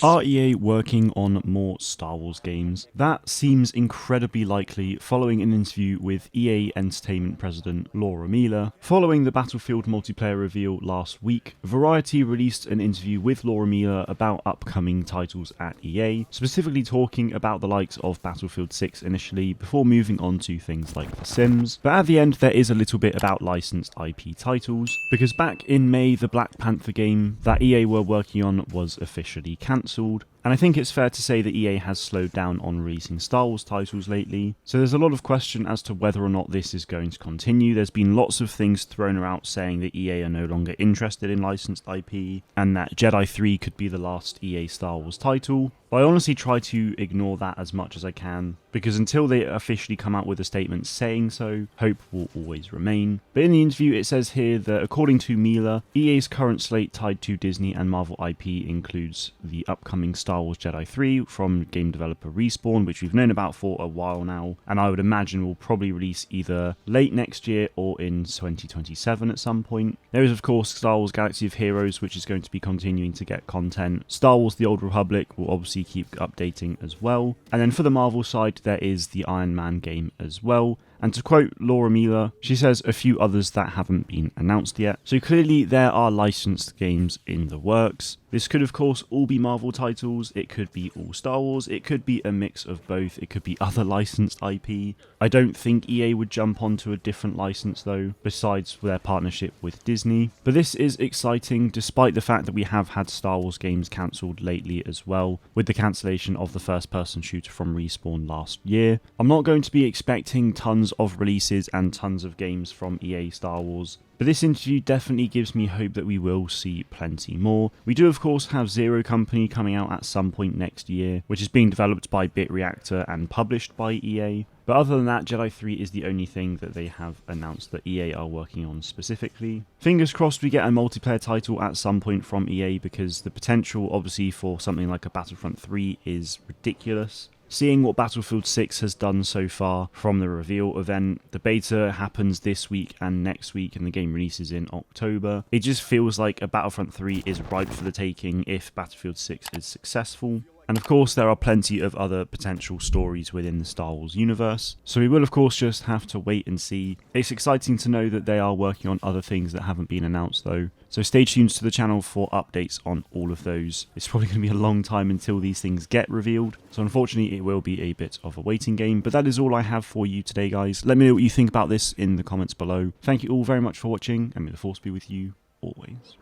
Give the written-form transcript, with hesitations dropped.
Are EA working on more Star Wars games? That seems incredibly likely following an interview with EA Entertainment president Laura Miller. Following the Battlefield multiplayer reveal last week, Variety released an interview with Laura Miller about upcoming titles at EA, specifically talking about the likes of Battlefield 6 initially, before moving on to things like The Sims. But at the end, there is a little bit about licensed IP titles, because back in May, the Black Panther game that EA were working on was officially cancelled. And I think it's fair to say that EA has slowed down on releasing Star Wars titles lately, so there's a lot of question as to whether or not this is going to continue. There's been lots of things thrown around saying that EA are no longer interested in licensed IP, and that Jedi 3 could be the last EA Star Wars title. But I honestly try to ignore that as much as I can, because until they officially come out with a statement saying so, hope will always remain. But in the interview it says here that according to Miller, EA's current slate tied to Disney and Marvel IP includes the upcoming Star Wars Jedi 3 from game developer Respawn, which we've known about for a while now, and I would imagine will probably release either late next year or in 2027 at some point. There is of course Star Wars Galaxy of Heroes, which is going to be continuing to get content. Star Wars The Old Republic will obviously keep updating as well. And then for the Marvel side, there is the Iron Man game as well. And to quote Laura Miller, she says a few others that haven't been announced yet. So clearly there are licensed games in the works. This could of course all be Marvel titles, it could be all Star Wars, it could be a mix of both, it could be other licensed IP. I don't think EA would jump onto a different license though, besides their partnership with Disney. But this is exciting despite the fact that we have had Star Wars games cancelled lately as well, with the cancellation of the first person shooter from Respawn last year. I'm not going to be expecting tons of releases and tons of games from EA Star Wars, but this interview definitely gives me hope that we will see plenty more. We do of course have Zero Company coming out at some point next year, which is being developed by BitReactor and published by EA. But other than that, Jedi 3 is the only thing that they have announced that EA are working on specifically. Fingers crossed we get a multiplayer title at some point from EA, because the potential obviously for something like a Battlefront 3 is ridiculous. Seeing what Battlefield 6 has done so far from the reveal event, the beta happens this week and next week and the game releases in October. It just feels like a Battlefront 3 is ripe for the taking if Battlefield 6 is successful. And of course there are plenty of other potential stories within the Star Wars universe, so we will of course just have to wait and see. It's exciting to know that they are working on other things that haven't been announced though, so stay tuned to the channel for updates on all of those. It's probably going to be a long time until these things get revealed, so unfortunately it will be a bit of a waiting game, but that is all I have for you today guys. Let me know what you think about this in the comments below. Thank you all very much for watching, and may the force be with you always.